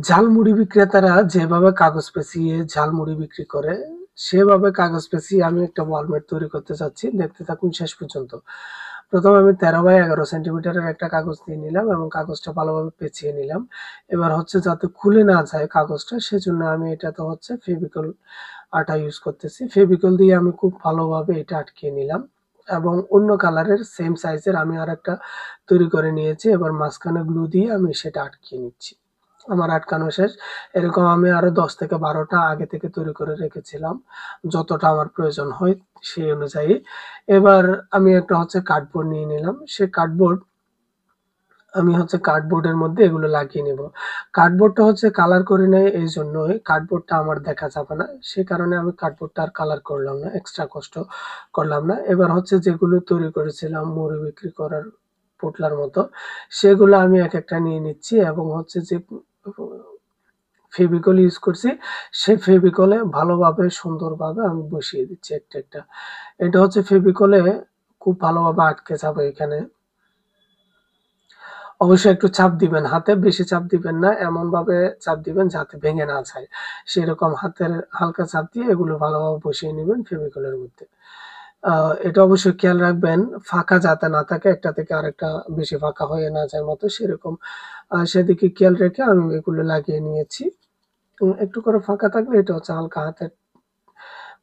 ঝালমুড়ি বিক্রেতারা যেভাবে কাগজ পেঁচিয়ে ঝালমুড়ি বিক্রি করে, সেভাবে কাগজ পেঁচিয়ে আমি একটা ওয়ালমেট তৈরি করতে চাচ্ছি। দেখতে থাকুন শেষ পর্যন্ত। প্রথমে আমি 13x11 সেন্টিমিটারের একটা কাগজ নিয়ে নিলাম এবং কাগজটা ভালোভাবে পেঁচিয়ে নিলাম। এবার হচ্ছে যাতে খুলে না যায় কাগজটা, সেজন্য আমি এটাতে হচ্ছে ফেভিকল আঠা ইউজ করতেছি। ফেভিকল দিয়ে আমি খুব ভালোভাবে এটা আটকিয়ে নিলাম এবং অন্য কালারের সেম সাইজের আমি আরেকটা তৈরি করে নিয়েছি। এবার মাঝখানে গ্লু দিয়ে আমি সেটা আটকিয়ে নিচ্ছি। আমার আটকানো শেষ। এরকম আমি আরো ১০ থেকে ১২ টা আগে থেকে তৈরি করে রেখেছিলাম। যতটা আমার প্রয়োজন হয় সেই অনুযায়ী। এবার আমি একটা হচ্ছে কার্ডবোর্ড নিয়ে নিলাম। সে কার্ডবোর্ড আমি হচ্ছে কার্ডবোর্ডের মধ্যে এগুলো লাগিয়ে নিব। কার্ডবোর্ডটা হচ্ছে কালার করে নেই এইজন্যই, কার্ডবোর্ডটা আমার দেখা যাবে না। সে কারণে আমি কার্ডবোর্ডটা আর কালার করলাম না, এক্সট্রা কষ্ট করলাম না। এবার হচ্ছে যেগুলো তৈরি করেছিলাম মুড়ি বিক্রি করার পোটলার মতো, সেগুলো আমি একেকটা নিয়ে নিচ্ছি এবং হচ্ছে যে ফেভিকল ইউজ করছি, সেই ফেভিকলে ভালোভাবে সুন্দরভাবে আমি বসিয়ে দিচ্ছি একটা, একটা। এটা হচ্ছে ফেভিকলে খুব ভালোভাবে আটকে যাবে এখানে। অবশ্যই একটু চাপ দিবেন হাতে, বেশি চাপ দিবেন না। এমনভাবে চাপ দিবেন যাতে ভেঙে না যায়। সেরকম হাতের হালকা চাপ দিয়ে এগুলো ভালোভাবে বসিয়ে নিবেন ফেভিকলের মধ্যে। আ এটা অবশ্যই খেয়াল রাখবেন ফাঁকা যাতে না থাকে, একটা থেকে আরেকটা বেশি ফাঁকা হয়ে না যায় মতো সেরকম সেদিকে খেয়াল রেখে আমি এগুলো লাগিয়ে নিয়েছি। একটু করে ফাঁকা থাকলে এটা হচ্ছে হালকা হাতের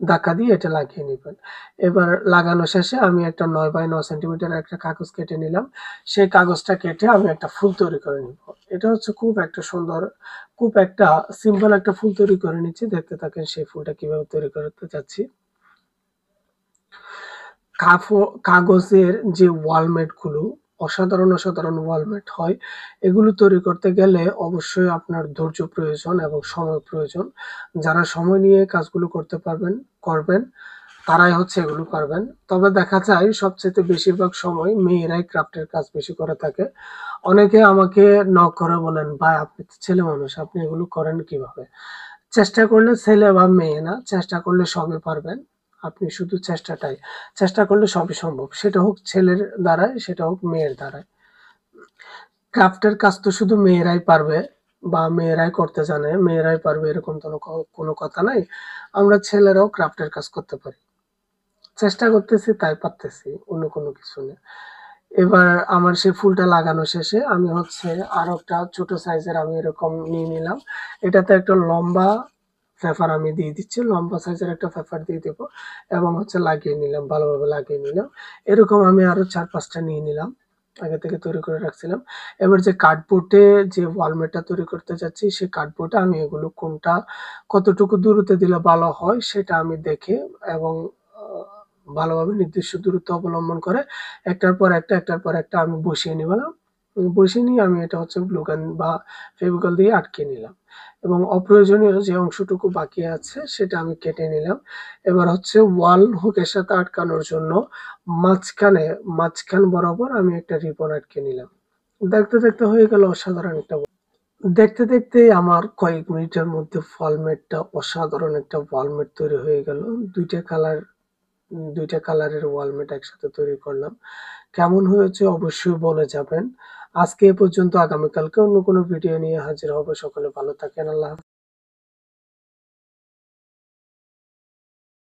ধাক্কা দিয়ে এটা লাগিয়ে নিবেন। এবার লাগানো শেষে আমি একটা 9x9 সেন্টিমিটারের একটা কাগজ কেটে নিলাম। সেই কাগজটা কেটে আমি একটা ফুল তৈরি করে নিব। এটা হচ্ছে খুব একটা সুন্দর, খুব একটা সিম্পল একটা ফুল তৈরি করে নিচ্ছি। দেখতে থাকেন সেই ফুলটা কিভাবে তৈরি করতে চাচ্ছি। কাগজের যে ওয়ালমেট গুলো অসাধারণ, অসাধারণ ওয়ালমেট হয়। এগুলো তৈরি করতে গেলে অবশ্যই আপনার ধৈর্য প্রয়োজন এবং সময় প্রয়োজন। যারা সময় নিয়ে কাজগুলো করতে পারবেন, করবেন, তারাই হচ্ছে এগুলো পারবেন। তবে দেখা যায় সবচাইতে বেশিরভাগ সময় মেয়েরাই ক্রাফটের কাজ বেশি করে থাকে। অনেকে আমাকে নক করে বলেন, "ভাই আপনি তো ছেলে মানুষ, আপনি এগুলো করেন কিভাবে?" চেষ্টা করলে ছেলে বা মেয়ে না, চেষ্টা করলে সবই পারবেন। আপনি শুধু চেষ্টা করলে সবই সম্ভব। সেটা হোক ছেলের দ্বারায়, সেটা হোক মেয়ের দ্বারায়। ক্রাফটের কাজ তো শুধু মেয়েরাই পারবে বা মেয়েরাই করতে জানে, মেয়েরাই পারবে এরকম তো কোনো কথা নাই। আমরা ছেলেরাও ক্রাফটের কাজ করতে পারি। চেষ্টা করতেছি তাই পারতেছি, অন্য কোনো কিছু না। এবার আমার সেই ফুলটা লাগানো শেষে আমি হচ্ছে আরো একটা ছোট সাইজের আমি এরকম নিয়ে নিলাম। এটাতে একটা লম্বা পেপার আমি দিয়ে দিচ্ছি। লম্বা সাইজের একটা পেপার দিয়ে দিব এবং হচ্ছে লাগিয়ে নিলাম, ভালোভাবে লাগিয়ে নিলাম। এরকম আমি আরো ৪-৫ টা নিয়ে নিলাম। আগে থেকে তৈরি করে রাখছিলাম। এবার যে কার্ডবোর্ডে যে ওয়ালমেটটা তৈরি করতে যাচ্ছি, সেই কার্ডবোর্ডে আমি এগুলো কোনটা কতটুকু দূরত্বে দিলে ভালো হয় সেটা আমি দেখে এবং আ ভালোভাবে নির্দিষ্ট দূরত্ব অবলম্বন করে একটার পর একটা, একটার পর একটা আমি বসিয়ে নিলাম। বসিয়ে নিয়ে আমি এটা হচ্ছে গ্লু গান বা ফেভিকল দিয়ে আটকে নিলাম এবং অপ্রয়োজনীয় যে অংশটুকু বাকি আছে সেটা আমি কেটে নিলাম। এবার হচ্ছে ওয়াল হুকের সাথে আটকানোর জন্য মাঝখানে, মাঝখান বরাবর আমি একটা রিবন আটকে নিলাম। দেখতে, দেখতে হয়ে গেল অসাধারণ একটা দেখতে, দেখতে আমার কয়েক মিনিটের মধ্যে ওয়ালমেটটা অসাধারণ একটা ওয়ালমেট তৈরি হয়ে গেল। ২ টা কালার ২ টা কালারের ওয়ালমেট একসাথে তৈরি করলাম। কেমন হয়েছে অবশ্যই বলে যাবেন। আজকে এ পর্যন্ত, আগামীকালকে অন্য কোনো ভিডিও নিয়ে হাজির হব। সকলে ভালো থাকেন। আল্লাহ হাফেজ।